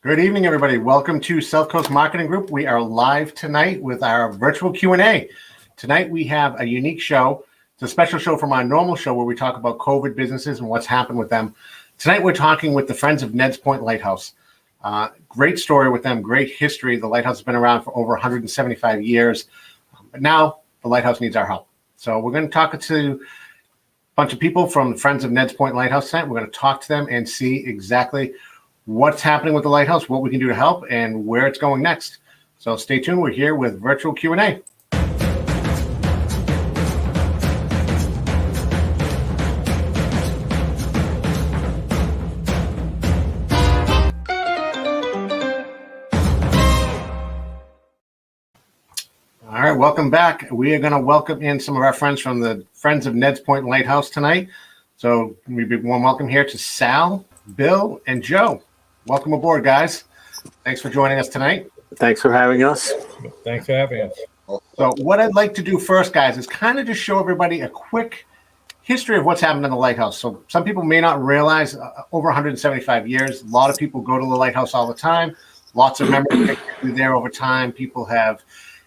Good evening, everybody. Welcome to South Coast Marketing Group. We are live tonight with our virtual Q&A. Tonight we have a unique show. It's a special show from our normal show where we talk about COVID businesses and what's happened with them. Tonight we're talking with the Friends of Ned's Point Lighthouse. Great story with them, great history. The Lighthouse has been around for over 175 years, but now the Lighthouse needs our help. So we're going to talk to a bunch of people from Friends of Ned's Point Lighthouse tonight. We're going to talk to them and see exactly what's happening with the Lighthouse, what we can do to help, and where it's going next. So stay tuned. We're here with virtual Q&A. All right, welcome back. We are going to welcome in some of our friends from the Friends of Ned's Point Lighthouse tonight. So we be warm welcome here to Sal, Bill, and Joe. Welcome aboard, guys. Thanks for joining us tonight. Thanks for having us. Thanks for having us. So what I'd like to do first, guys, is kind of just show everybody a quick history of what's happened in the Lighthouse. So some people may not realize over 175 years, a lot of people go to the Lighthouse all the time. Lots of memories there over time. People have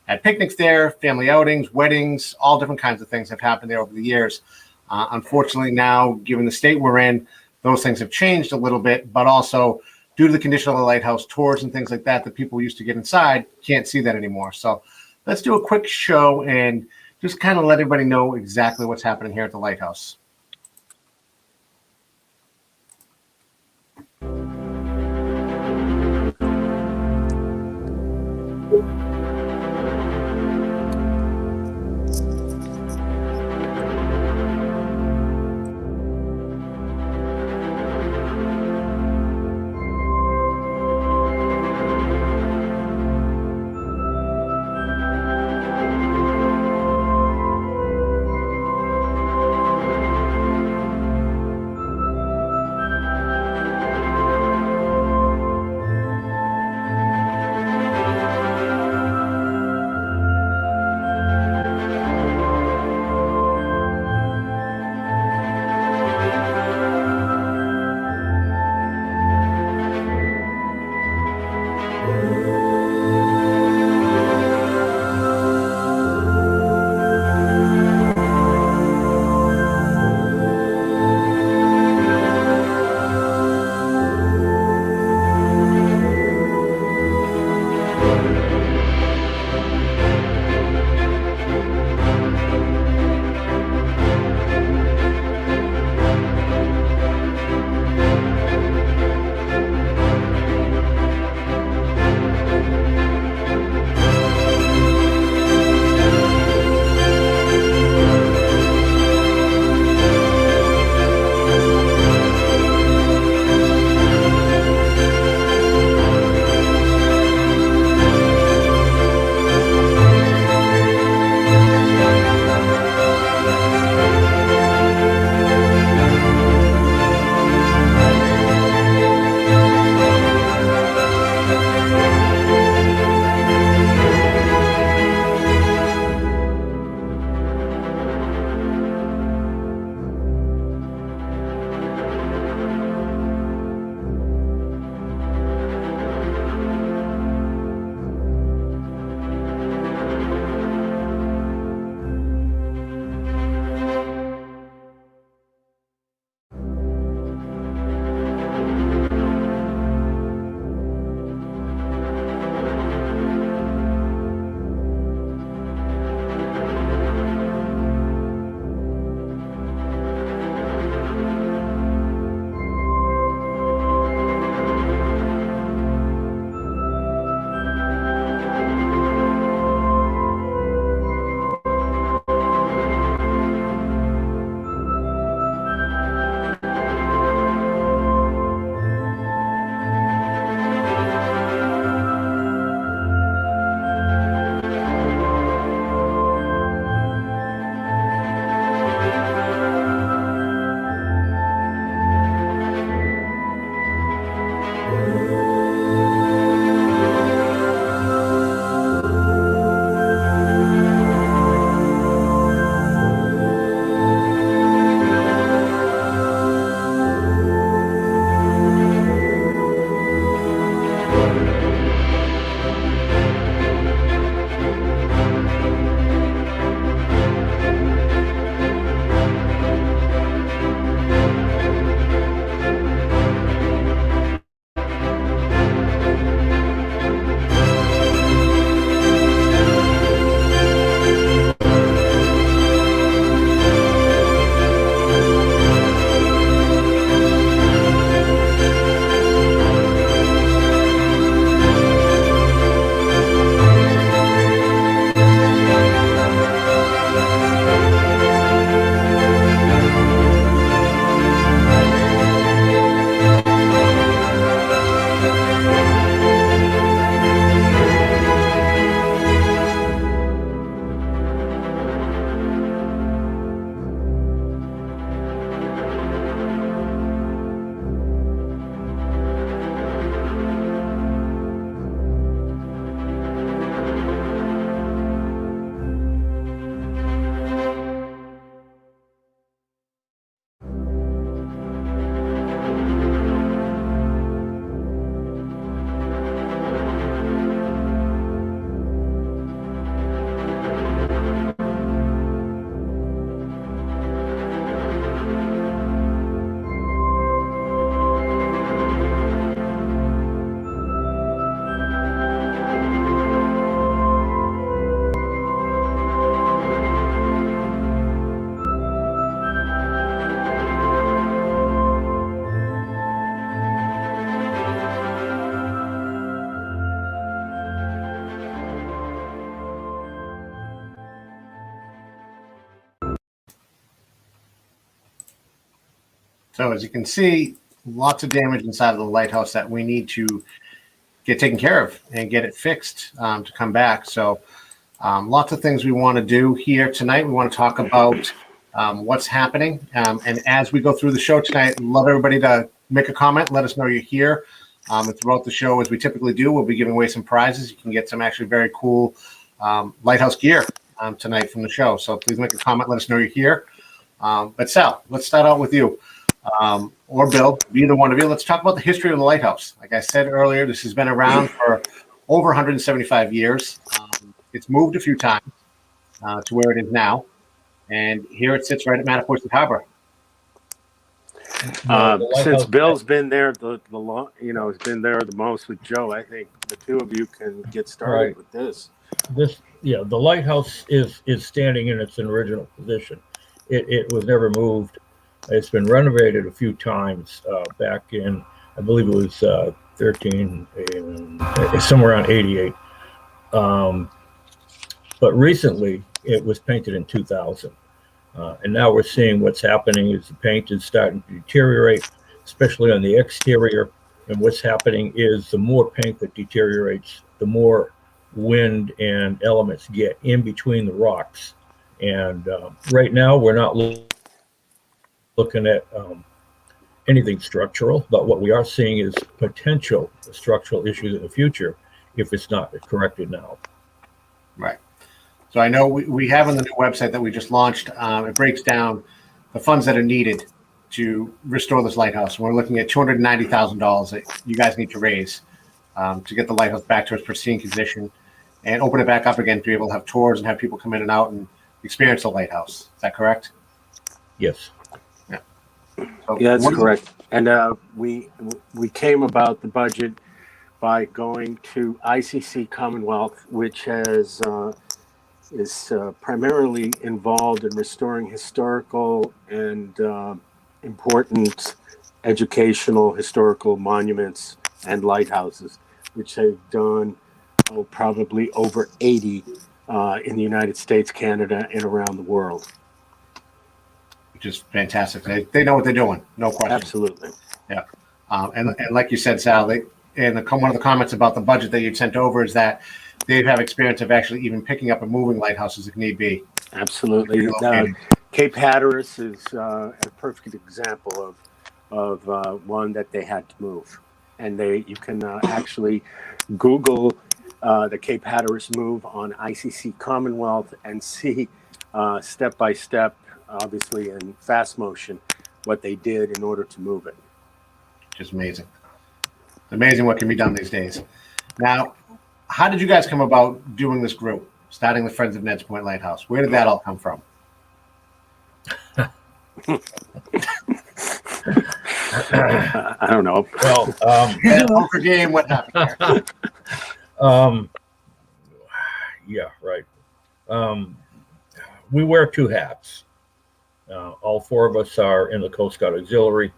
had picnics there, family outings, weddings, all different kinds of things have happened there over the years. Unfortunately now, given the state we're in, those things have changed a little bit, but also due to the condition of the Lighthouse, tours and things like that that people used to get inside, can't see that anymore. So let's do a quick show and just kind of let everybody know exactly what's happening here at the Lighthouse. So as you can see, lots of damage inside of the lighthouse that we need to get taken care of and get it fixed to come back. So lots of things we want to do here tonight. We want to talk about what's happening. And as we go through the show tonight, love everybody to make a comment. Let us know you're here. And throughout the show, as we typically do, we'll be giving away some prizes. You can get some actually very cool lighthouse gear tonight from the show. So please make a comment. Let us know you're here. But Sal, let's start out with you. Or Bill, either one of you. Let's talk about the history of the lighthouse. Like I said earlier, this has been around for over 175 years. It's moved a few times to where it is now. And here it sits right at Mattapoisett Harbor. Since Bill's been there it's been there the most with Joe, I think the two of you can get started with this. The lighthouse is standing in its original position. It was never moved. It's been renovated a few times back in, I believe it was 13, somewhere around 88. But recently it was painted in 2000. And now we're seeing what's happening is the paint is starting to deteriorate, especially on the exterior. And what's happening is the more paint that deteriorates, the more wind and elements get in between the rocks. And right now we're not looking at anything structural, but what we are seeing is potential structural issues in the future if it's not corrected now. Right. So I know we have on the new website that we just launched, it breaks down the funds that are needed to restore this lighthouse. We're looking at $290,000 that you guys need to raise to get the lighthouse back to its pristine condition and open it back up again to be able to have tours and have people come in and out and experience the lighthouse. Is that correct? Yes. Yeah. So yeah, that's correct. And we came about the budget by going to ICC Commonwealth, which is primarily involved in restoring historical and important educational historical monuments and lighthouses, which they've done probably over 80 in the United States, Canada, and around the world. Which is fantastic. They know what they're doing, no question. Absolutely. Yeah. And like you said, Sal, one of the comments about the budget that you'd sent over is that they have experience of actually even picking up and moving lighthouses if need be. Absolutely. Cape Hatteras is a perfect example of one that they had to move. And you can actually Google the Cape Hatteras move on ICC Commonwealth and see step by step, obviously in fast motion, what they did in order to move it. Just amazing. It's amazing what can be done these days. Now, how did you guys come about doing this group, starting the Friends of Ned's Point Lighthouse? Where did that all come from? I don't know. Well, poker game, what happened there? Yeah, right. We wear two hats. All four of us are in the Coast Guard Auxiliary,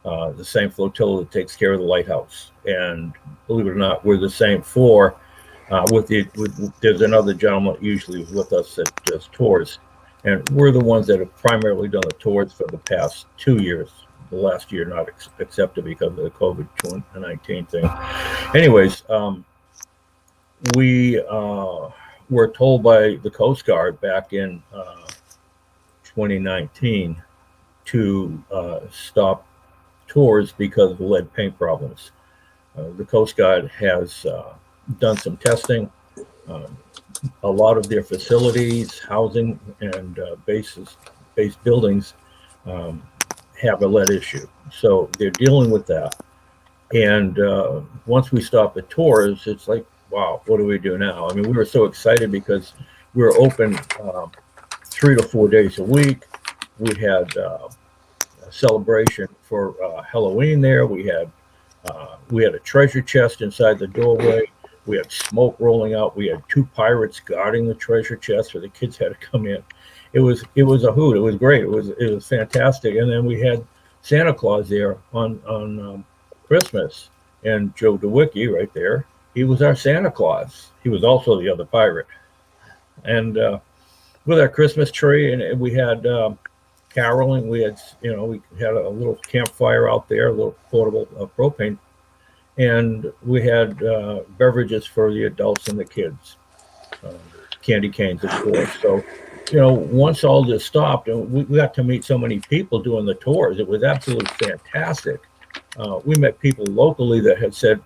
the same flotilla that takes care of the lighthouse. And believe it or not, we're the same four. There's another gentleman usually with us that does tours. And we're the ones that have primarily done the tours for the past 2 years. The last year not accepted because of the COVID-19 thing. Anyways, we were told by the Coast Guard back in 2019 to stop tours because of the lead paint problems. The Coast Guard has done some testing. A lot of their facilities, housing, and base buildings have a lead issue. So they're dealing with that. And once we stop the tours, it's like, wow, what do we do now? I mean, we were so excited because we were open 3 to 4 days a week. We had a celebration for Halloween there. We had a treasure chest inside the doorway. We had smoke rolling out. We had 2 pirates guarding the treasure chest, so the kids had to come in. It was a hoot. It was great. It was fantastic. And then we had Santa Claus there on Christmas, and Joe DeWicki right there. He was our Santa Claus. He was also the other pirate. And with our Christmas tree, and we had caroling. We had a little campfire out there, a little portable propane, and we had beverages for the adults and the kids, candy canes, of course. So, once all this stopped, and we got to meet so many people doing the tours, it was absolutely fantastic. We met people locally that had said,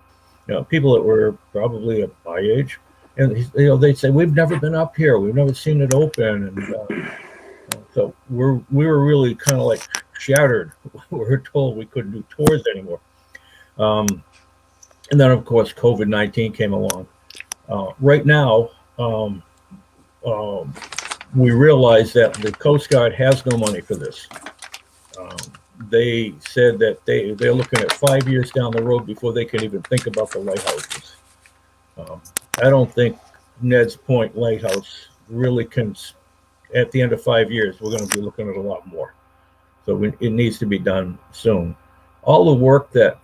people that were probably at my age, and they'd say, "We've never been up here. We've never seen it open." And so we were really kind of like shattered. We were told we couldn't do tours anymore. And then, of course, COVID-19 came along. Right now, we realize that the Coast Guard has no money for this. They said that they're looking at 5 years down the road before they can even think about the lighthouses. I don't think Ned's Point Lighthouse really can. At the end of 5 years, we're going to be looking at a lot more. So it needs to be done soon. All the work that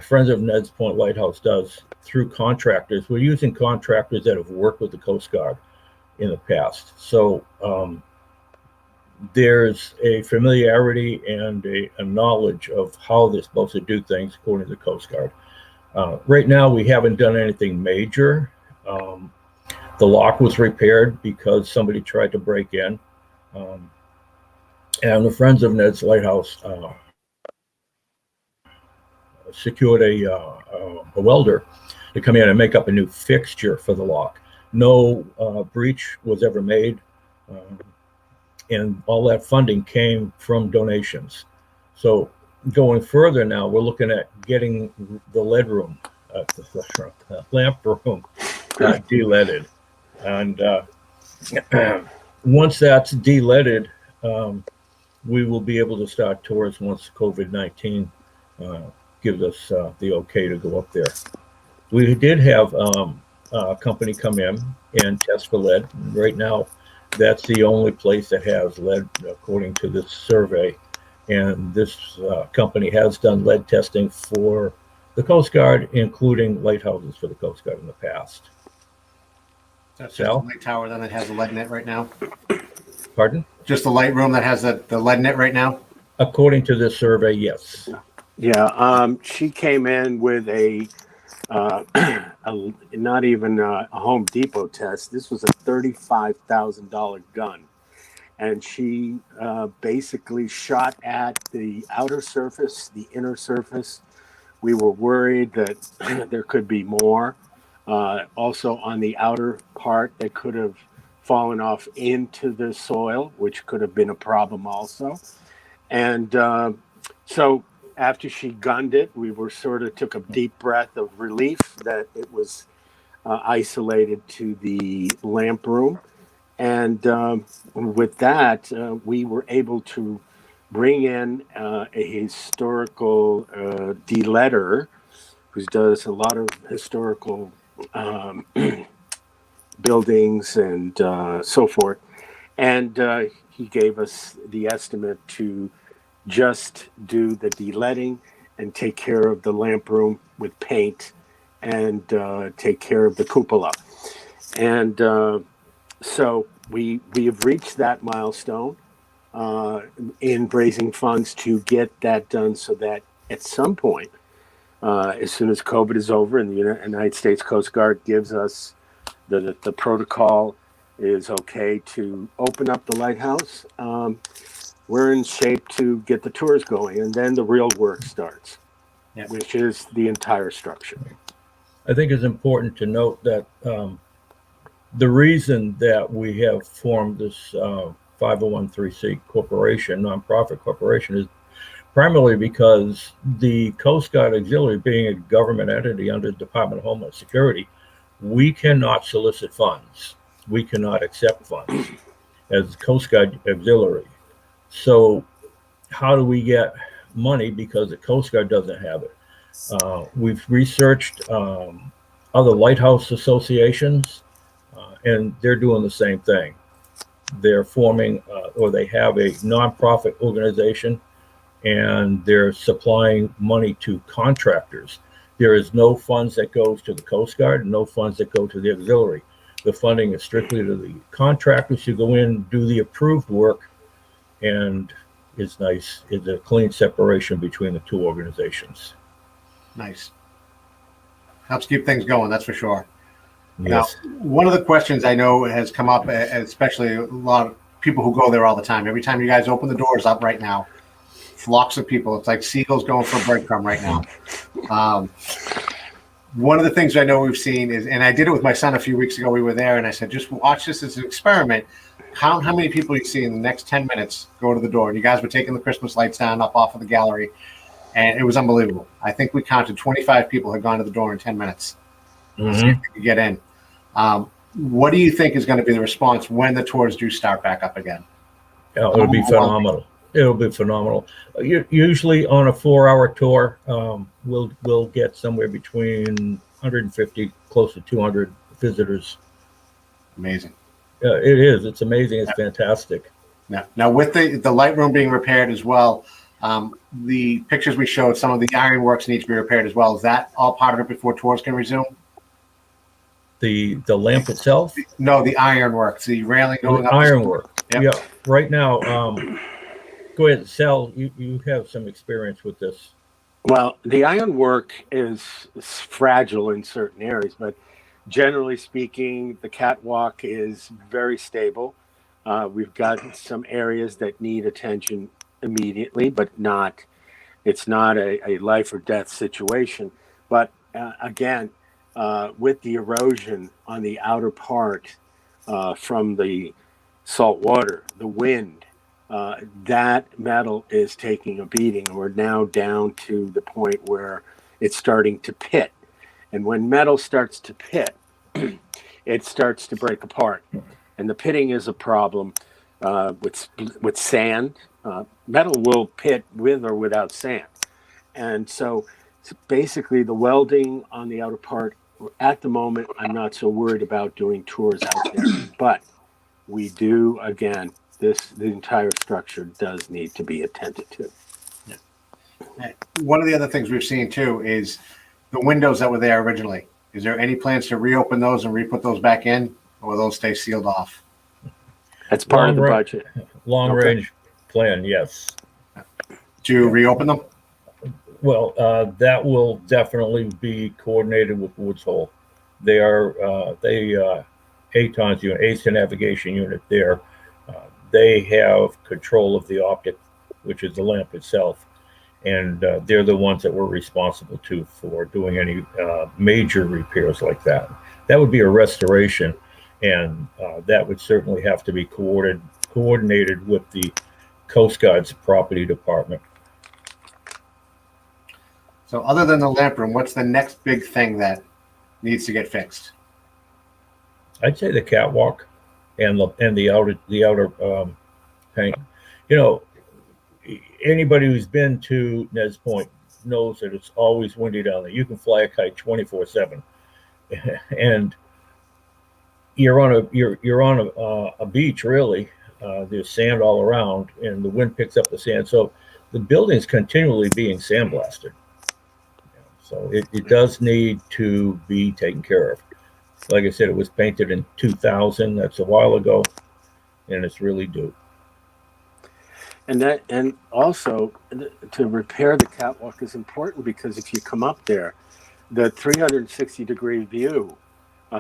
Friends of Ned's Point Lighthouse does through contractors, we're using contractors that have worked with the Coast Guard in the past. So there's a familiarity and a knowledge of how they're supposed to do things according to the Coast Guard. Right now, we haven't done anything major. The lock was repaired because somebody tried to break in. And the Friends of Ned's Lighthouse secured a welder to come in and make up a new fixture for the lock. No breach was ever made. And all that funding came from donations. So going further now, we're looking at getting the lead room, the lamp room, de-leaded. And once that's de-leaded, we will be able to start tours once COVID-19 gives us the okay to go up there. We did have a company come in and test for lead. Right now, that's the only place that has lead, according to this survey. And this company has done lead testing for the Coast Guard, including lighthouses for the Coast Guard in the past. That's just the light tower then that has the lead in it right now? Pardon? Just the light room that has the lead in it right now? According to this survey, yes. Yeah, she came in with a not even a Home Depot test. This was a $35,000 gun. And she basically shot at the outer surface, the inner surface. We were worried that there could be more. Also on the outer part that could have fallen off into the soil, which could have been a problem also. And so after she gunned it, we were took a deep breath of relief that it was isolated to the lamp room. And with that, we were able to bring in a historical de-leader who does a lot of historical buildings and so forth. And he gave us the estimate to just do the de-leading and take care of the lamp room with paint and take care of the cupola. And so we have reached that milestone in raising funds to get that done so that at some point, as soon as COVID is over and the United States Coast Guard gives us the protocol is okay to open up the lighthouse, we're in shape to get the tours going. And then the real work starts, which is the entire structure. I think it's important to note that the reason that we have formed this 501(c) corporation, nonprofit corporation, is primarily because the Coast Guard Auxiliary, being a government entity under the Department of Homeland Security, we cannot solicit funds. We cannot accept funds as Coast Guard Auxiliary. So how do we get money? Because the Coast Guard doesn't have it. We've researched other lighthouse associations, and they're doing the same thing. They're forming or they have a nonprofit organization, and they're supplying money to contractors. There is no funds that goes to the Coast Guard, no funds that go to the auxiliary. The funding is strictly to the contractors who go in, do the approved work, and is nice. Is a clean separation between the two organizations. Nice. Helps keep things going, that's for sure. Yes. Now, one of the questions I know has come up, especially a lot of people who go there all the time. Every time you guys open the doors up right now, flocks of people. It's like seagulls going for a breadcrumb right now. One of the things I know we've seen is, and I did it with my son a few weeks ago. We were there, and I said, just watch this as an experiment. Count how many people you see in the next 10 minutes go to the door. And you guys were taking the Christmas lights down up off of the gallery, and it was unbelievable. I think we counted 25 people had gone to the door in 10 minutes. To see if they could get in. What do you think is going to be the response when the tours do start back up again? Yeah, it'll be phenomenal. It'll be phenomenal. Usually on a 4-hour tour, we'll get somewhere between 150, close to 200 visitors. Amazing. It is. It's amazing. It's fantastic. Now with the Lightroom being repaired as well, the pictures we showed, some of the ironworks need to be repaired as well. Is that all part of it before tours can resume? The lamp itself? No, the ironworks, the railing going the up. Ironwork. Yep. Yeah. Right now, go ahead, Sal. You have some experience with this. Well, the ironwork is fragile in certain areas, but generally speaking, the catwalk is very stable. We've got some areas that need attention immediately, but it's not a life or death situation. But again, with the erosion on the outer part from the salt water, the wind, that metal is taking a beating. We're now down to the point where it's starting to pit. And when metal starts to pit, it starts to break apart. And the pitting is a problem with sand. Metal will pit with or without sand. And so basically the welding on the outer part, at the moment, I'm not so worried about doing tours out there. But we do, again, the entire structure does need to be attended to. One of the other things we've seen too is the windows that were there originally. Is there any plans to reopen those and re-put those back in, or will those stay sealed off? That's part of the budget. Long range plan, yes. Do you reopen them? Well, that will definitely be coordinated with Woods Hole. They are ATON's unit, Ace Navigation Unit there. They have control of the optic, which is the lamp itself. And they're the ones that we're responsible for doing any major repairs like that. That would be a restoration, and that would certainly have to be coordinated with the Coast Guard's property department. So other than the lamp room, what's the next big thing that needs to get fixed? I'd say the catwalk and the outer paint. You know, anybody who's been to Nez Point knows that it's always windy down there. You can fly a kite 24/7, and you're on a beach really. There's sand all around, and the wind picks up the sand. So the building's continually being sandblasted. So it does need to be taken care of. Like I said, it was painted in 2000. That's a while ago, and it's really due. And also to repair the catwalk is important, because if you come up there, the 360-degree view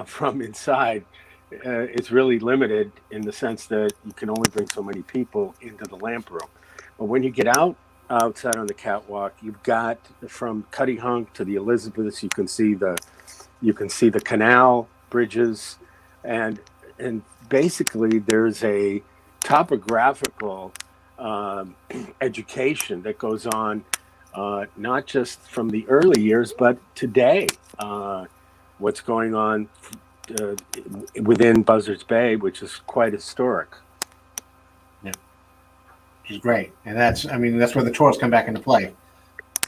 from inside is really limited, in the sense that you can only bring so many people into the lamp room. But when you get outside on the catwalk, you've got from Cutty Hunk to the Elizabeths, you can see the canal bridges, and basically there's a topographical education that goes on, not just from the early years, but today, what's going on within Buzzards Bay, which is quite historic. Yeah, which is great. And that's where the tours come back into play.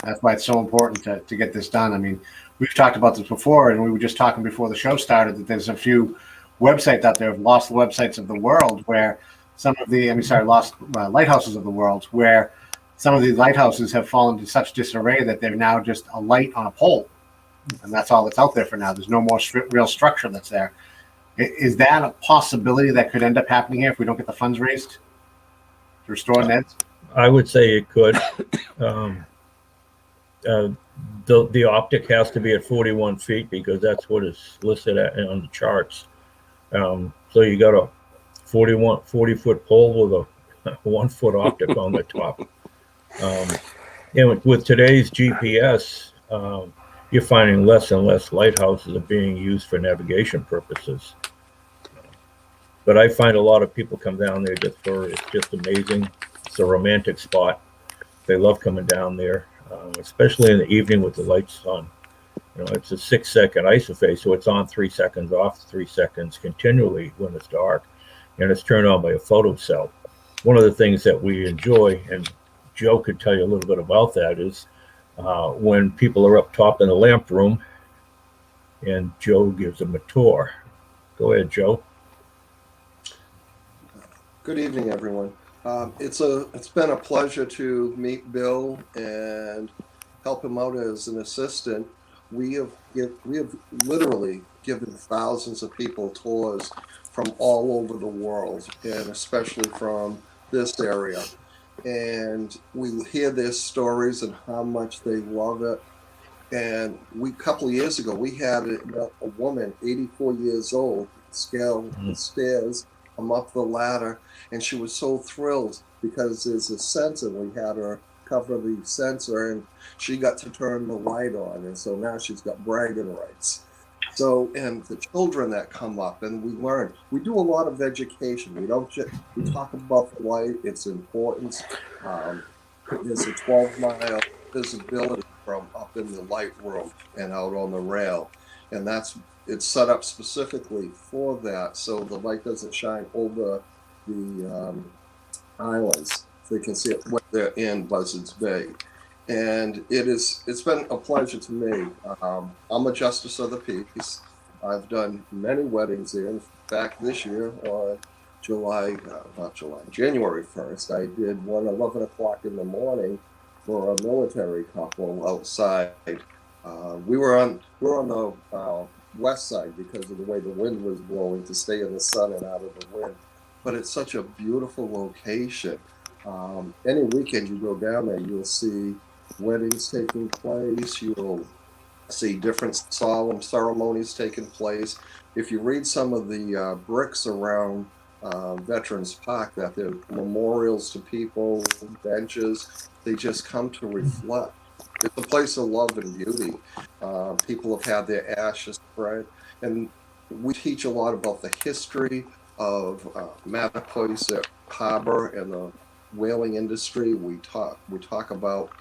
That's why it's so important to get this done. I mean, we've talked about this before, and we were just talking before the show started that there's a few websites out there, lost websites of the world, where some of the, lost lighthouses of the world, where some of the lighthouses have fallen to such disarray that they're now just a light on a pole. And that's all that's out there for now. There's no more real structure that's there. Is that a possibility that could end up happening here if we don't get the funds raised to restore Ned's? I would say it could. Um, the optic has to be at 41 feet because that's what it's listed at on the charts. So you got a 40-foot pole with a 1 foot optic on the top. And with today's GPS, you're finding less and less lighthouses are being used for navigation purposes. But I find a lot of people come down there just for it's just amazing. It's a romantic spot. They love coming down there, especially in the evening with the lights on. You know, it's a 6-second isophase, so it's on 3 seconds, off 3 seconds continually when it's dark, and it's turned on by a photo cell. One of the things that we enjoy, and Joe could tell you a little bit about that, is when people are up top in the lamp room, and Joe gives them a tour. Go ahead, Joe. Good evening, everyone. It's been a pleasure to meet Bill and help him out as an assistant. We have literally given thousands of people tours from all over the world, and especially from this area. And we hear their stories and how much they love it. And a couple of years ago, we had a woman, 84 years old, scale the stairs, come up the ladder, and she was so thrilled because there's a sensor. We had her cover the sensor, and she got to turn the light on, and so now she's got bragging rights. So, and the children that come up, and we learn. We do a lot of education. We don't just, we talk about the light, its importance. There's a 12-mile visibility from up in the light room and out on the rail, and it's set up specifically for that, so the light doesn't shine over the islands. They can see it when they're in Buzzards Bay. And it's been a pleasure to me. I'm a justice of the peace. I've done many weddings there. In fact, this year on January 1st, I did one 11 o'clock in the morning for a military couple outside. We were on the west side because of the way the wind was blowing to stay in the sun and out of the wind. But it's such a beautiful location. Any weekend you go down there, you'll see weddings taking place. You'll see different solemn ceremonies taking place. If you read some of the bricks around Veterans Park, that they're memorials to people, benches, they just come to reflect. It's a place of love and beauty. People have had their ashes spread, and we teach a lot about the history of Mattapoisett Harbor and the whaling industry. We talk about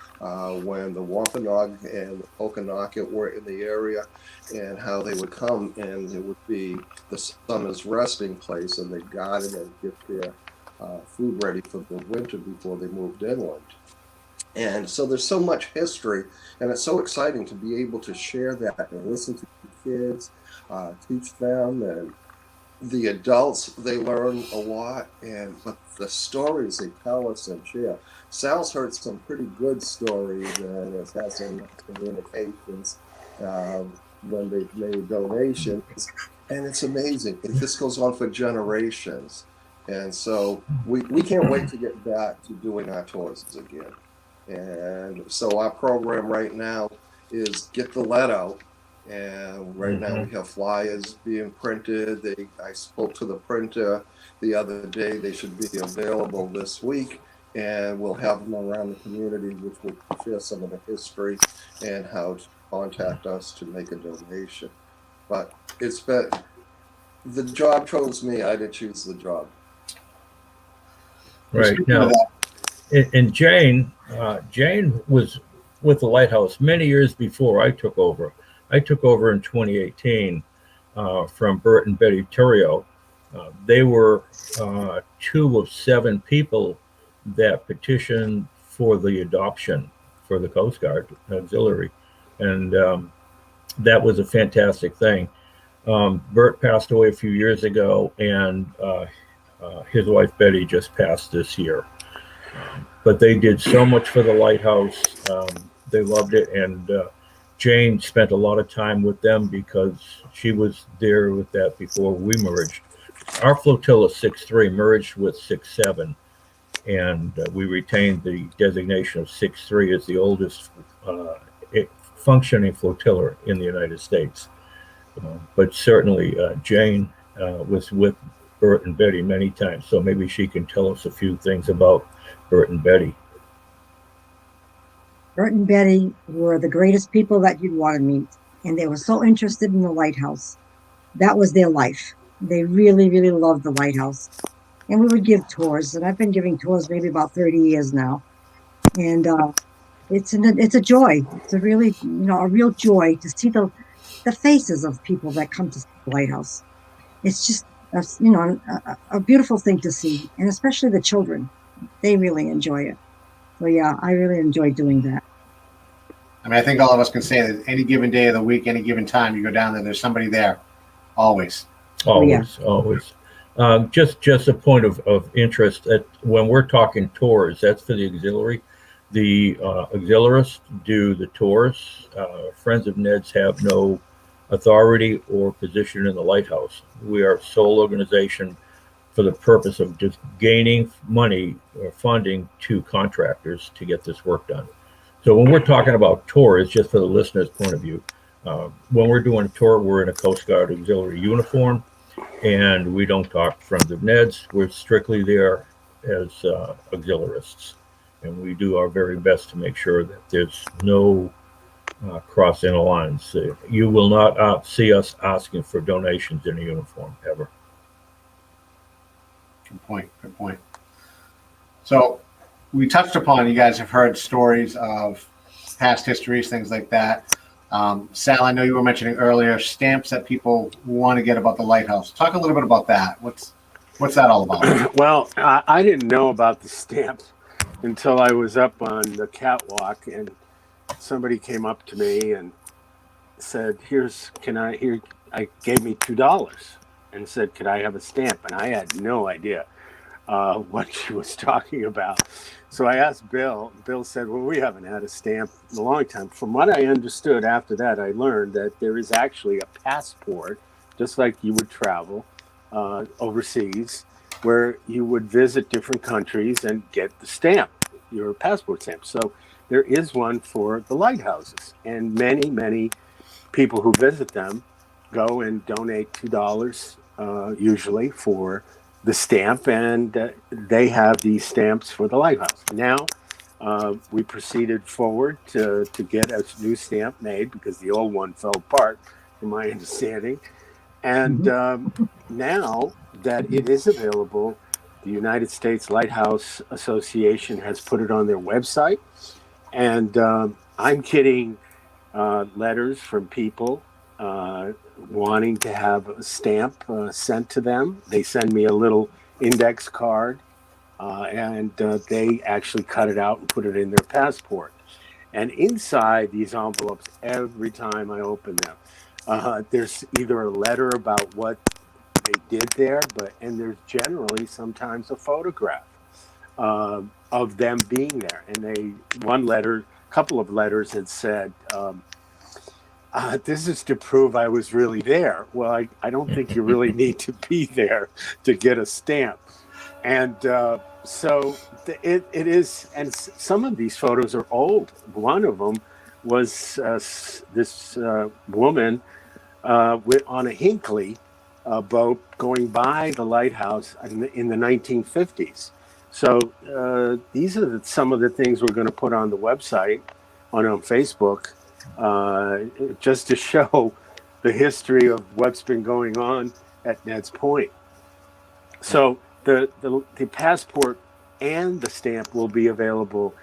when the Wampanoag and the Okanagan were in the area, and how they would come, and it would be the summer's resting place, and they'd garden and get their food ready for the winter before they moved inland. And so there's so much history, and it's so exciting to be able to share that and listen to the kids, teach them, and the adults, they learn a lot, but the stories they tell us and share. Sal's heard some pretty good stories and has had some communications when they've made donations, and it's amazing. This goes on for generations, and so we can't wait to get back to doing our tours again. And so our program right now is get the lead out. And right now we have flyers being printed. I spoke to the printer the other day. They should be available this week, and we'll have them around the community, which will share some of the history and how to contact us to make a donation. But it's been, the job chose me. I didn't choose the job. Right now, and Jane was with the Lighthouse many years before I took over. I took over in 2018 from Bert and Betty Turrio. They were 2 of 7 people that petitioned for the adoption for the Coast Guard Auxiliary. And that was a fantastic thing. Bert passed away a few years ago, and his wife Betty just passed this year. But they did so much for the Lighthouse. They loved it, and Jane spent a lot of time with them because she was there with that before we merged. Our flotilla 6-3 merged with 6-7, and we retained the designation of 6-3 as the oldest functioning flotilla in the United States. But certainly Jane was with Bert and Betty many times, so maybe she can tell us a few things about Bert and Betty. Bert and Betty were the greatest people that you'd want to meet, and they were so interested in the lighthouse. That was their life. They really, really loved the lighthouse. And we would give tours, and I've been giving tours maybe about 30 years now. And it's a joy. It's a really, a real joy to see the faces of people that come to see the lighthouse. It's just, a beautiful thing to see, and especially the children. They really enjoy it. So yeah, I really enjoy doing that. I mean, I think all of us can say that any given day of the week, any given time you go down there, there's somebody there, always. Always. Just a point of interest, that when we're talking tours, that's for the auxiliary. The auxiliarists do the tours. Friends of Ned's have no authority or position in the lighthouse. We are a sole organization for the purpose of just gaining money or funding to contractors to get this work done. So when we're talking about tours, just for the listener's point of view, when we're doing a tour, we're in a Coast Guard auxiliary uniform, and we don't talk Friends of Ned's. We're strictly there as auxiliarists, and we do our very best to make sure that there's no crossing the lines. You will not see us asking for donations in a uniform, ever. Good point. So we touched upon, you guys have heard stories of past histories, things like that. Sal, I know you were mentioning earlier stamps that people want to get about the lighthouse. Talk a little bit about that. What's that all about? Well, I didn't know about the stamps until I was up on the catwalk, and somebody came up to me and said, I gave me $2 and said, could I have a stamp? And I had no idea what she was talking about. So I asked Bill. Bill said, well, we haven't had a stamp in a long time. From what I understood after that, I learned that there is actually a passport, just like you would travel overseas, where you would visit different countries and get the stamp, your passport stamp. So there is one for the lighthouses, and many, many people who visit them go and donate $2 usually for the stamp, and they have these stamps for the lighthouse. Now we proceeded forward to get a new stamp made because the old one fell apart, from my understanding. And now that it is available, the United States Lighthouse Association has put it on their website, and I'm getting letters from people wanting to have a stamp sent to them. They send me a little index card, and they actually cut it out and put it in their passport. And inside these envelopes, every time I open them, there's either a letter about what they did there, and there's generally sometimes a photograph of them being there. And a couple of letters had said, this is to prove I was really there. Well, I don't think you really need to be there to get a stamp. And so it is, and some of these photos are old. One of them was this woman on a Hinckley boat going by the lighthouse in the 1950s. So these are some of the things we're going to put on the website, on Facebook, just to show the history of what's been going on at Ned's Point. So the passport and the stamp will be available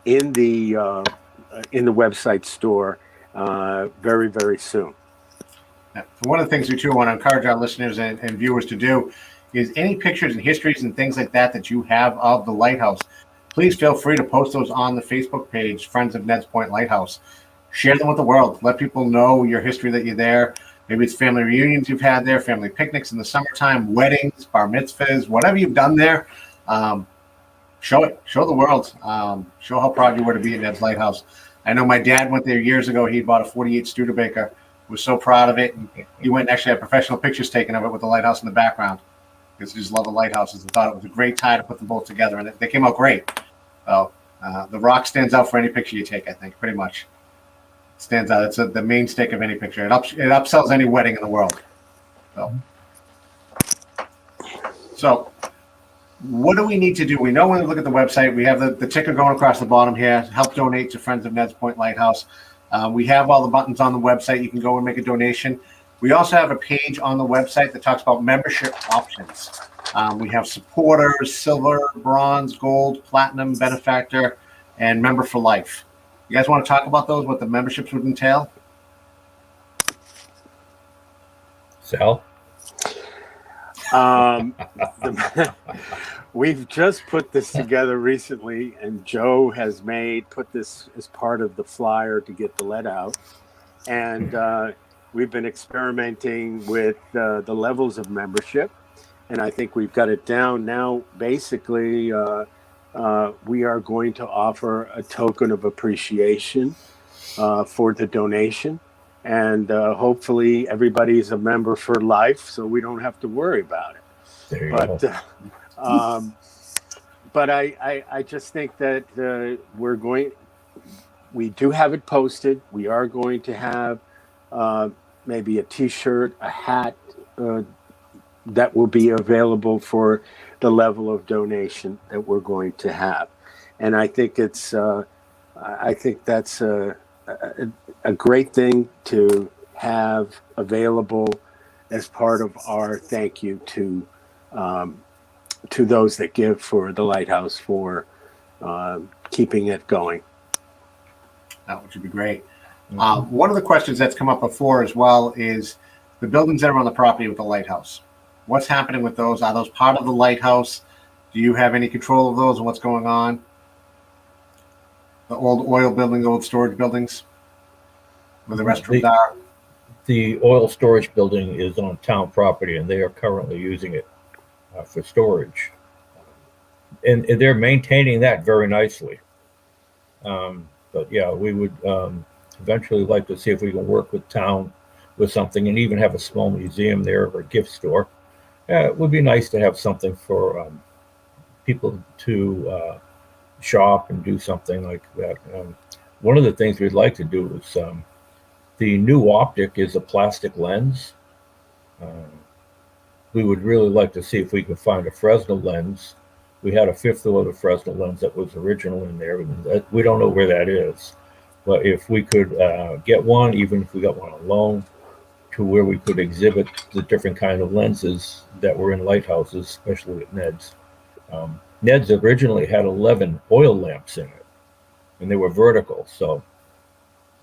in the website store very, very soon. One of the things we too want to encourage our listeners and viewers to do is any pictures and histories and things like that you have of the lighthouse, please feel free to post those on the Facebook page, Friends of Ned's Point Lighthouse. Share them with the world. Let people know your history, that you're there. Maybe it's family reunions you've had there, family picnics in the summertime, weddings, bar mitzvahs, whatever you've done there. Show it. Show the world. Show how proud you were to be at Ned's Lighthouse. I know my dad went there years ago. He bought a 48 Studebaker, was so proud of it. And he went and actually had professional pictures taken of it with the lighthouse in the background. because they just love the lighthouses and thought it was a great tie to put them both together, and they came out great. So the rock stands out for any picture you take, I think, pretty much. It stands out. It's the mainstay of any picture. It upsells any wedding in the world. So what do we need to do? We know when we look at the website, we have the ticker going across the bottom here, help donate to Friends of Ned's Point Lighthouse. We have all the buttons on the website. You can go and make a donation. We also have a page on the website that talks about membership options. We have supporters, silver, bronze, gold, platinum, benefactor, and member for life. You guys want to talk about those, what the memberships would entail? Sal? We've just put this together recently, and Joe has put this as part of the flyer to get the lead out. And we've been experimenting with the levels of membership, and I think we've got it down now. Basically, we are going to offer a token of appreciation for the donation. And hopefully everybody's a member for life, so we don't have to worry about it. There you go. But I just think that we do have it posted. We are going to have maybe a T-shirt, a hat that will be available for the level of donation that we're going to have. And I think that's a great thing to have available as part of our thank you to those that give for the Lighthouse for keeping it going. That would be great. One of the questions that's come up before as well is the buildings that are on the property with the lighthouse. What's happening with those? Are those part of the lighthouse? Do you have any control of those and what's going on? The old oil building, old storage buildings where the restrooms are? The oil storage building is on town property, and they are currently using it for storage. And they're maintaining that very nicely. But yeah, we would eventually like to see if we can work with town with something and even have a small museum there or a gift store. It would be nice to have something for people to shop and do something like that. One of the things we'd like to do is the new optic is a plastic lens. We would really like to see if we could find a Fresnel lens. We had a fifth of the Fresnel lens that was original in there. We don't know where that is. But if we could get one, even if we got one on loan, to where we could exhibit the different kind of lenses that were in lighthouses, especially at Ned's. Ned's originally had 11 oil lamps in it, and they were vertical. So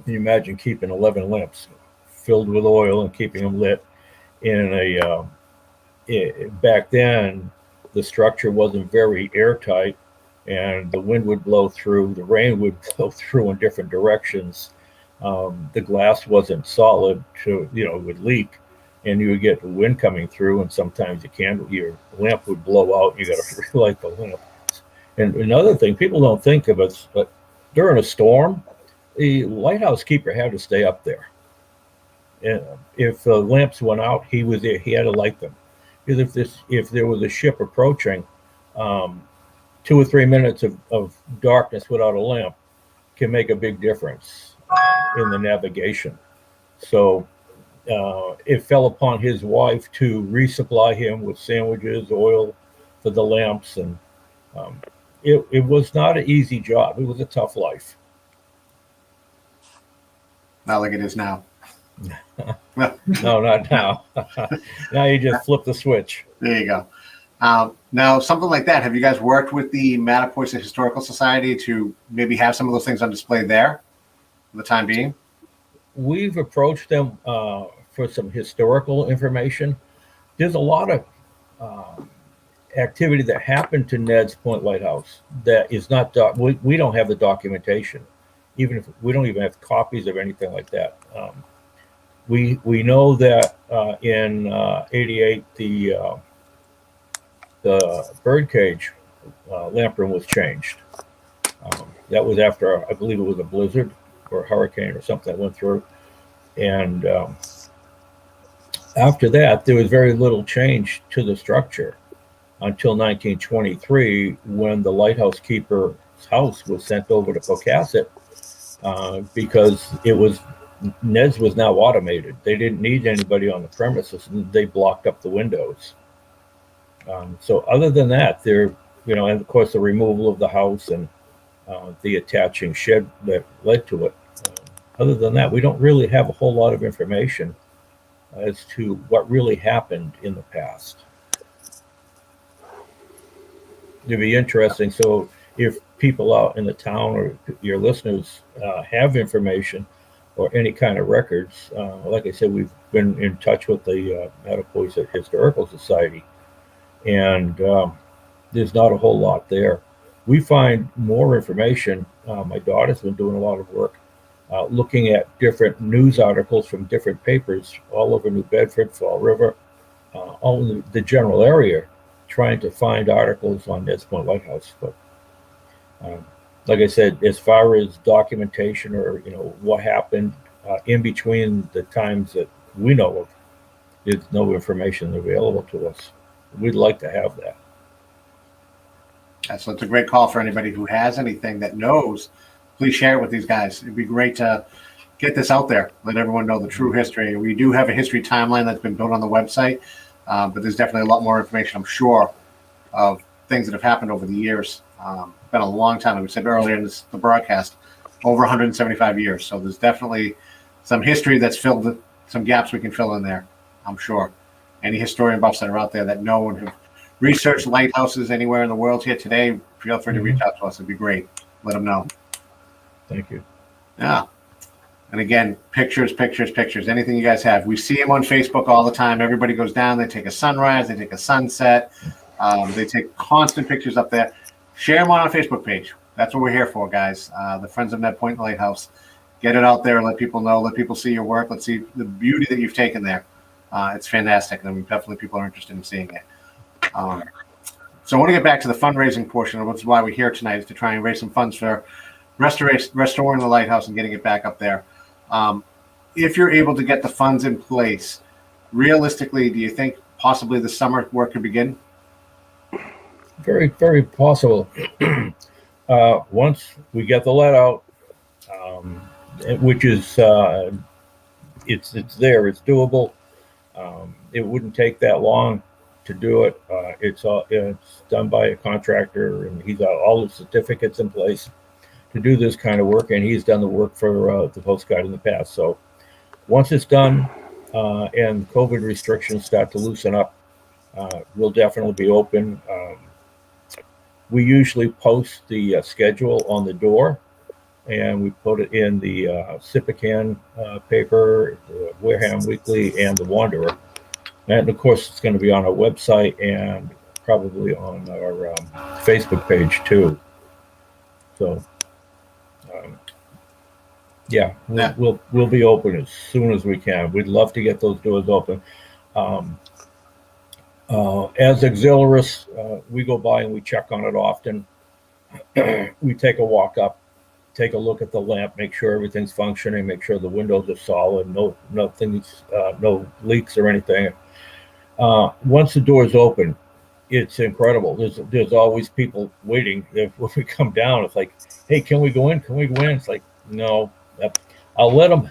can you imagine keeping 11 lamps filled with oil and keeping them lit in back then, the structure wasn't very airtight, and the wind would blow through, the rain would blow through in different directions. The glass wasn't solid, it would leak, and you would get the wind coming through, and sometimes your lamp would blow out. You got to relight the lamp. And another thing, people don't think of it, but during a storm, the lighthouse keeper had to stay up there. And if the lamps went out, he was there. He had to light them. Because if there was a ship approaching, 2 or 3 minutes of darkness without a lamp can make a big difference in the navigation. So it fell upon his wife to resupply him with sandwiches, oil for the lamps, and it was not an easy job. It was a tough life. Not like it is now. No, not now. Now you just flip the switch. There you go. Now, something like that, have you guys worked with the Mattapoisett Historical Society to maybe have some of those things on display there for the time being? We've approached them for some historical information. There's a lot of activity that happened to Ned's Point Lighthouse that is not, we don't have the documentation. Even if we don't even have copies of anything like that. We know that in '88 the birdcage Labrum was changed. That was after, I believe it was a blizzard or a hurricane or something that went through. And after that, there was very little change to the structure. until 1923, when the lighthouse keeper's house was sent over to Pocasset, because Ned's was now automated. They didn't need anybody on the premises, and they blocked up the windows. So other than that, and of course the removal of the house and the attaching shed that led to it. Other than that, we don't really have a whole lot of information as to what really happened in the past. It'd be interesting. So if people out in the town or your listeners have information or any kind of records, like I said, we've been in touch with the Mattapoisett Historical Society, and there's not a whole lot there. We find more information. My daughter's been doing a lot of work looking at different news articles from different papers all over New Bedford, Fall River, all in the general area, trying to find articles on Ned's Point Lighthouse. But like I said, as far as documentation or what happened in between the times that we know of, there's no information available to us. We'd like to have that. So it's a great call for anybody who has anything that knows. Please share it with these guys. It'd be great to get this out there, let everyone know the true history. We do have a history timeline that's been built on the website, but there's definitely a lot more information, I'm sure, of things that have happened over the years. It's been a long time, like we said earlier in the broadcast, over 175 years. So there's definitely some history that's filled, some gaps we can fill in there, I'm sure. Any historian buffs that are out there that know and have researched lighthouses anywhere in the world here today, feel free to reach out to us. It'd be great. Let them know. Thank you. Yeah. And again, pictures, anything you guys have. We see them on Facebook all the time. Everybody goes down, they take a sunrise, they take a sunset. They take constant pictures up there. Share them on our Facebook page. That's what we're here for, guys. The Friends of Ned Point Lighthouse. Get it out there, let people know, let people see your work. Let's see the beauty that you've taken there. It's fantastic, and definitely people are interested in seeing it. So I want to get back to the fundraising portion of why we're here tonight, is to try and raise some funds for restoring the lighthouse and getting it back up there. If you're able to get the funds in place, realistically, do you think possibly the summer work could begin? Very, very possible. Once we get the let out, which is it's there, it's doable. It wouldn't take that long to do it. It's done by a contractor, and he's got all the certificates in place to do this kind of work, and he's done the work for the Coast Guard in the past. So once it's done and COVID restrictions start to loosen up, we'll definitely be open. We usually post the schedule on the door, and we put it in the Sipican paper, the Wareham Weekly, and the Wanderer. And of course, it's going to be on our website and probably on our Facebook page too. So, we'll be open as soon as we can. We'd love to get those doors open. As auxiliaries, we go by and we check on it often. We take a walk up, take a look at the lamp, make sure everything's functioning, make sure the windows are solid, no leaks or anything. Once the doors open, it's incredible. There's always people waiting. When we come down, it's like, hey, can we go in? Can we go in? It's like, no, I'll let them,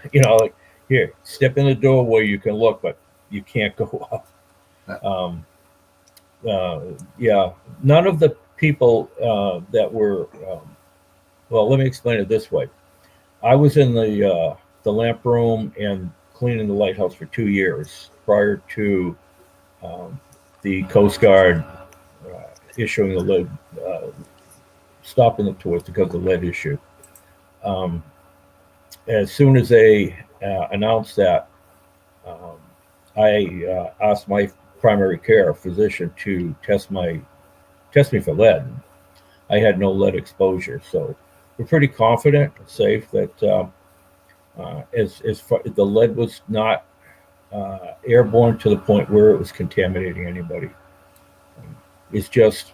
here, step in the door where you can look, but you can't go up. None of the people that were, well, let me explain it this way. I was in the lamp room and cleaning the lighthouse for 2 years prior to the Coast Guard issuing the lead, stopping the tours because of the lead issue. As soon as they announced that, I asked my primary care physician to test me for lead. I had no lead exposure, so we're pretty confident and safe that the lead was not airborne to the point where it was contaminating anybody. It's just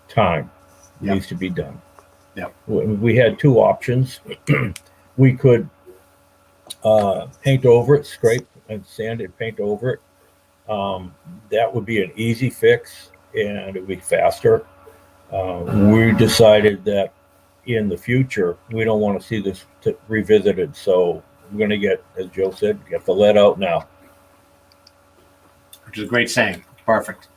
time needs to be done. Yep. We had two options. We could paint over it, scrape and sand and paint over it. That would be an easy fix. and it would be faster. We decided that in the future, we don't want to see this revisited. So we're going to get, as Joe said, get the lead out now. Which is a great saying. Perfect.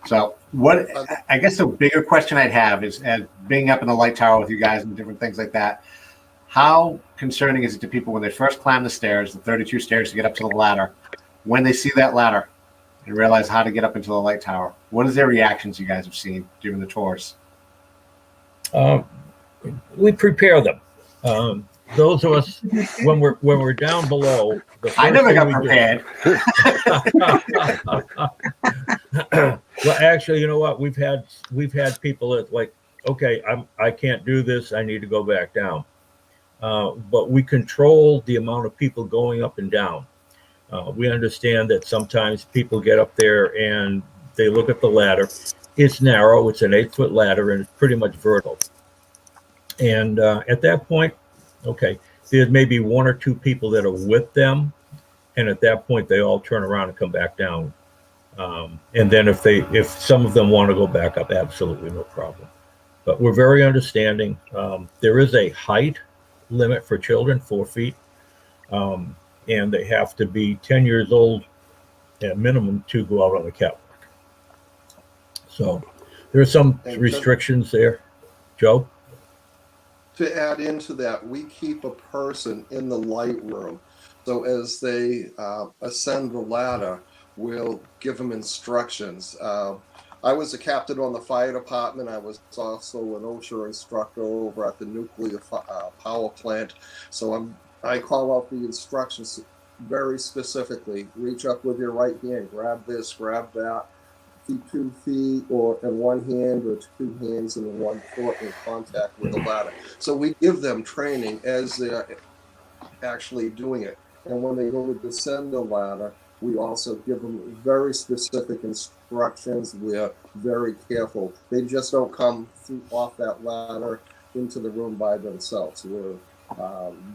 So what, I guess the bigger question I'd have is, as being up in the light tower with you guys and different things like that, how concerning is it to people when they first climb the stairs, the 32 stairs to get up to the ladder, when they see that ladder and realize how to get up into the light tower? What is their reactions you guys have seen during the tours? We prepare them. Those of us when we're down below. I never got prepared. Well, actually, you know what? We've had people that like, okay, I can't do this. I need to go back down. But we control the amount of people going up and down. We understand that sometimes people get up there and they look at the ladder. It's narrow. It's an 8-foot ladder, and it's pretty much vertical. And at that point, okay, there's maybe 1 or 2 people that are with them, and at that point they all turn around and come back down. And then if some of them want to go back up, absolutely no problem. But we're very understanding. There is a height limit for children, 4 feet, and they have to be 10 years old at minimum to go out on the catwalk. So there are some restrictions there. Joe? To add into that, we keep a person in the light room. So as they ascend the ladder, we'll give them instructions. I was a captain on the fire department. I was also an OSHA instructor over at the nuclear power plant. So I call out the instructions very specifically. Reach up with your right hand, grab this, grab that. Keep 2 feet in one hand or 2 hands and 1 foot in contact with the ladder. So we give them training as they're actually doing it. And when they go to descend the ladder, we also give them very specific instructions. We're very careful. They just don't come off that ladder into the room by themselves. We're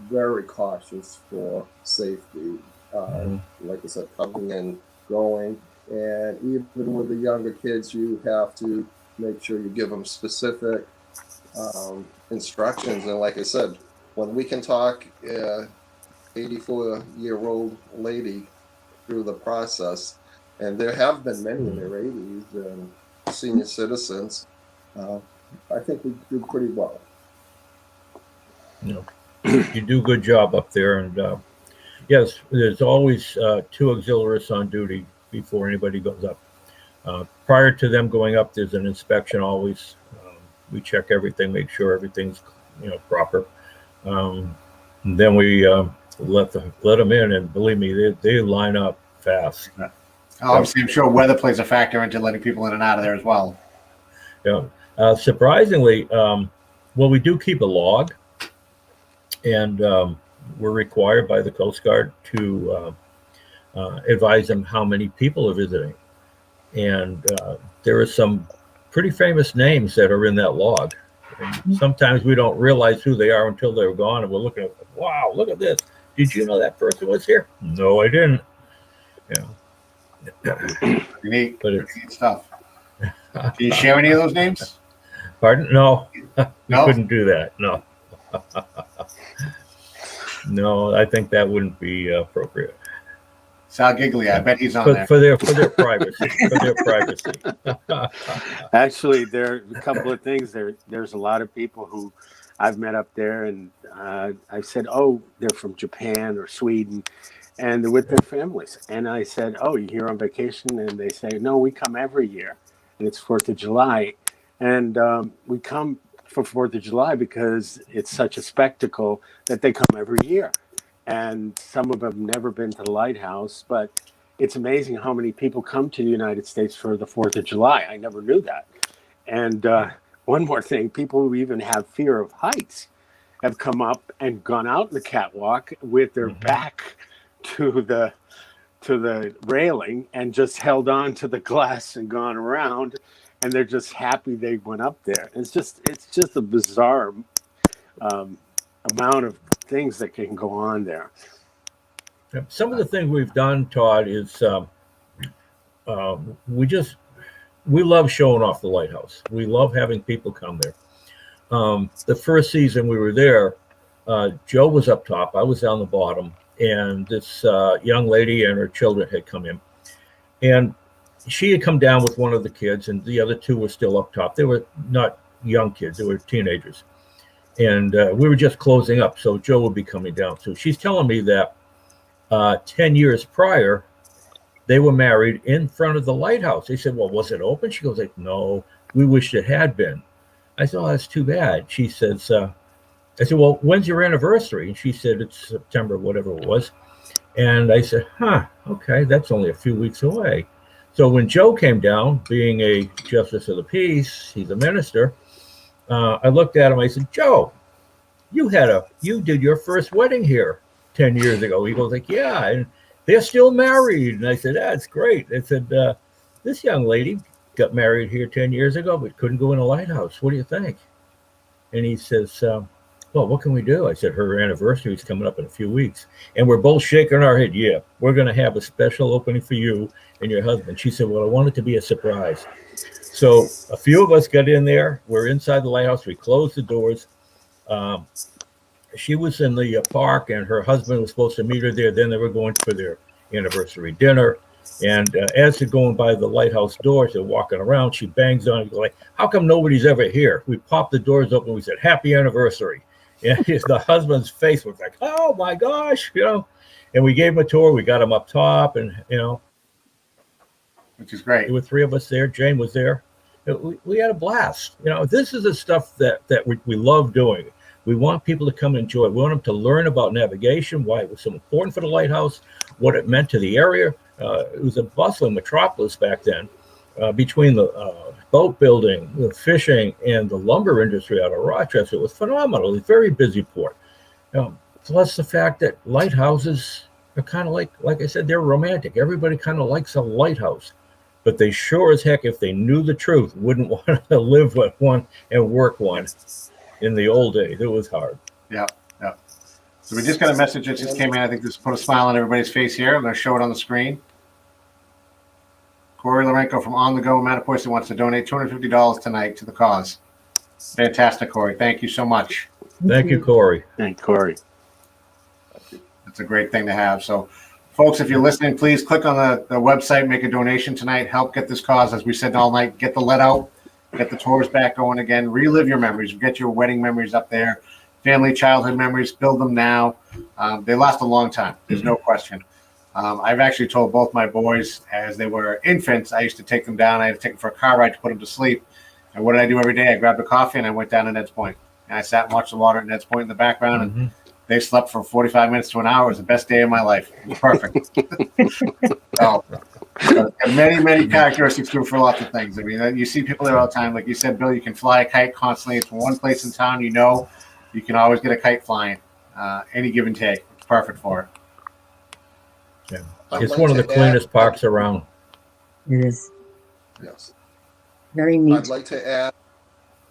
very cautious for safety. Like I said, coming and going. And even with the younger kids, you have to make sure you give them specific instructions. And like I said, when we can talk 84-year-old lady through the process, and there have been many in their 80s and senior citizens, I think we do pretty well. You do a good job up there. And yes, there's always 2 auxiliaries on duty before anybody goes up. Prior to them going up, there's an inspection always. We check everything, make sure everything's proper. And then we let them in, and believe me, they line up fast. Obviously, I'm sure weather plays a factor into letting people in and out of there as well. Yeah. Surprisingly, well, we do keep a log, and we're required by the Coast Guard to advise them how many people are visiting. And there are some pretty famous names that are in that log. And sometimes we don't realize who they are until they're gone, and we're looking at, wow, look at this. Did you know that person was here? No, I didn't. Neat. But it's neat stuff. Can you share any of those names? Pardon? No. No? We couldn't do that. No. No, I think that wouldn't be appropriate. Sal Gigley, I bet he's on there. For their privacy. For their privacy. Actually, there are a couple of things. There's a lot of people who I've met up there, and I said, oh, they're from Japan or Sweden, and they're with their families. And I said, oh, you're here on vacation? And they say, no, we come every year, and it's 4th of July. And we come for 4th of July because it's such a spectacle that they come every year. And some of them have never been to the Lighthouse, but it's amazing how many people come to the United States for the 4th of July. I never knew that. And one more thing, people who even have fear of heights have come up and gone out in the catwalk with their back to the railing and just held on to the glass and gone around, and they're just happy they went up there. It's just a bizarre amount of things that can go on there. Some of the things we've done, Todd, is we just we love showing off the lighthouse. We love having people come there. The first season we were there, Joe was up top, I was down the bottom, and this young lady and her children had come in. And she had come down with one of the kids, and the other two were still up top. They were not young kids, they were teenagers. And we were just closing up, so Joe would be coming down too. She's telling me that 10 years prior, they were married in front of the lighthouse. They said, well, was it open? She goes like, no, we wished it had been. I said, oh, that's too bad. She says, I said, well, when's your anniversary? And she said, it's September, whatever it was. And I said, okay, that's only a few weeks away. So when Joe came down, being a justice of the peace, he's a minister, I looked at him, I said, Joe, you did your first wedding here 10 years ago. He goes like, yeah, and they're still married. And I said, that's great. I said, this young lady got married here 10 years ago, but couldn't go in a lighthouse. What do you think? And he says, well, what can we do? I said, her anniversary is coming up in a few weeks. And we're both shaking our head. Yeah, we're going to have a special opening for you and your husband. She said, well, I want it to be a surprise. So a few of us got in there. We're inside the lighthouse. We closed the doors. She was in the park, and her husband was supposed to meet her there. Then they were going for their anniversary dinner. And as they're going by the lighthouse doors, they're walking around. She bangs on it, like, how come nobody's ever here? We popped the doors open. We said, happy anniversary. And the husband's face was like, oh my gosh, and we gave him a tour. We got him up top, and which is great. There were three of us there. Jane was there. We had a blast. This is the stuff that we love doing. We want people to come enjoy it. We want them to learn about navigation, why it was so important for the lighthouse, what it meant to the area. It was a bustling metropolis back then, between the boat building, the fishing, and the lumber industry out of Rochester. It was phenomenal. It was a very busy port. Plus the fact that lighthouses are kind of like I said, they're romantic. Everybody kind of likes a lighthouse, but they sure as heck, if they knew the truth, wouldn't want to live with one and work one. In the old days, it was hard. Yeah. So we just got a message that just came in. I think this put a smile on everybody's face here. I'm going to show it on the screen. Corey Lorenko from On the Go Mattapoisett wants to donate $250 tonight to the cause. Fantastic, Corey. Thank you so much. Thank you, Corey. Thank Corey. It's a great thing to have. So, folks, if you're listening, please click on the website, make a donation tonight, help get this cause, as we said all night, get the let out, get the tours back going again, relive your memories, get your wedding memories up there, family, childhood memories, build them now. They last a long time. There's no question. I've actually told both my boys, as they were infants, I used to take them down. I had to take them for a car ride to put them to sleep. And what did I do every day? I grabbed a coffee and I went down to Ned's Point. And I sat and watched the water at Ned's Point in the background. And they slept for 45 minutes to an hour. It was the best day of my life. It was perfect. So, many characteristics do for lots of things. I mean, you see people there all the time. Like you said, Bill, you can fly a kite constantly. It's one place in town, you can always get a kite flying any given day. It's perfect for it. Yeah. It's one of the cleanest parks around. It is Yes. very neat. I'd like to add,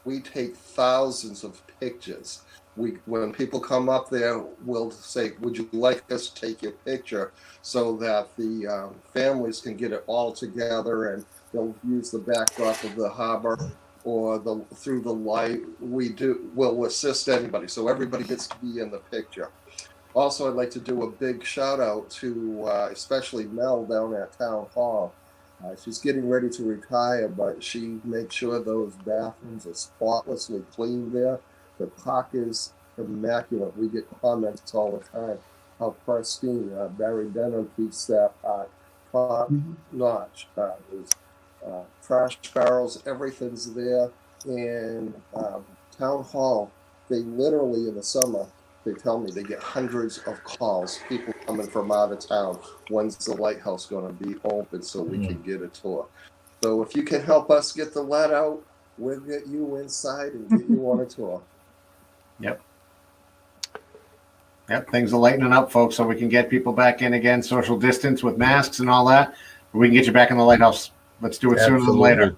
we take thousands of pictures. When people come up there, we'll say, would you like us to take your picture, so that the families can get it all together, and they'll use the backdrop of the harbor or through the light. We'll assist anybody, so everybody gets to be in the picture. Also, I'd like to do a big shout out to especially Mel down at Town Hall. She's getting ready to retire, but she makes sure those bathrooms are spotlessly clean there. The park is immaculate. We get comments all the time how pristine. Barry Denham keeps that park top notch. There's trash barrels, everything's there. And Town Hall, they literally in the summer, they tell me they get hundreds of calls, people coming from out of town. When's the lighthouse going to be open so we can get a tour? So if you can help us get the let out, we'll get you inside and get you on a tour. Yep, things are lightening up, folks, so we can get people back in again, social distance with masks and all that. We can get you back in the lighthouse. Let's do it sooner than later.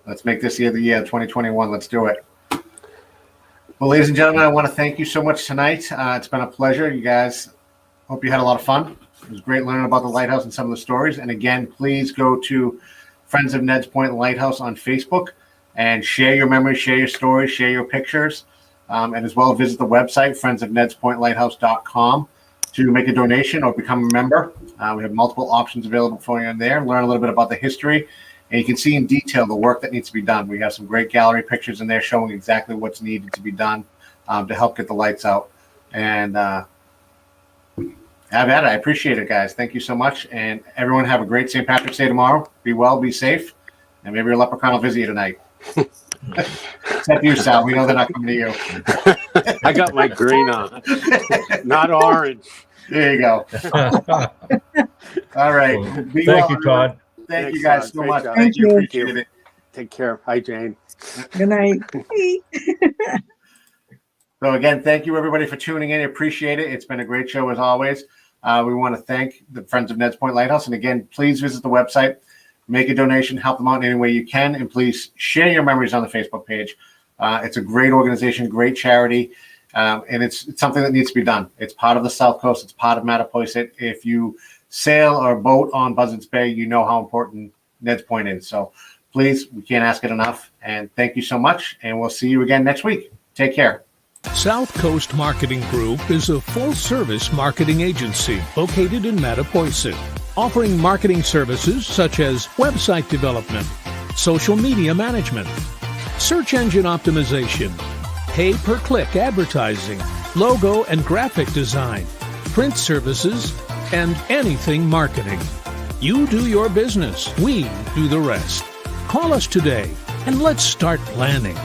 Let's make this year the year 2021. Let's do it. Well, ladies and gentlemen, I want to thank you so much tonight. It's been a pleasure. You guys, hope you had a lot of fun. It was great learning about the lighthouse and some of the stories. And again, please go to Friends of Ned's Point Lighthouse on Facebook and share your memories, share your stories, share your pictures, and as well visit the website, friendsofnedspointlighthouse.com, to make a donation or become a member. We have multiple options available for you in there. Learn a little bit about the history, and you can see in detail the work that needs to be done. We have some great gallery pictures in there showing exactly what's needed to be done to help get the lights out. And have at it. I appreciate it, guys. Thank you so much. And everyone have a great St. Patrick's Day tomorrow. Be well, be safe, and maybe your leprechaun will visit you tonight. Except you, Sal. We know they're not coming to you. I got my green on, not orange. There you go. All right. Well, Be thank well, you, everyone. Todd. Thank you Thanks, guys Todd. so Great much. job. Thank you. Thank you. Appreciate it. Take care. Hi, Jane. Good night. So again, thank you everybody for tuning in. I appreciate it. It's been a great show as always. We want to thank the Friends of Ned's Point Lighthouse. And again, please visit the website, make a donation, help them out in any way you can, and please share your memories on the Facebook page. It's a great organization, great charity, and it's something that needs to be done. It's part of the South Coast. It's part of Mattapoisett. If you sail or boat on Buzzards Bay, you know how important Ned's Point is. So please, we can't ask it enough. And thank you so much, and we'll see you again next week. Take care. South Coast Marketing Group is a full-service marketing agency located in Mattapoisett, offering marketing services such as website development, social media management, search engine optimization, pay-per-click advertising, logo and graphic design, print services, and anything marketing. You do your business, we do the rest. Call us today and let's start planning.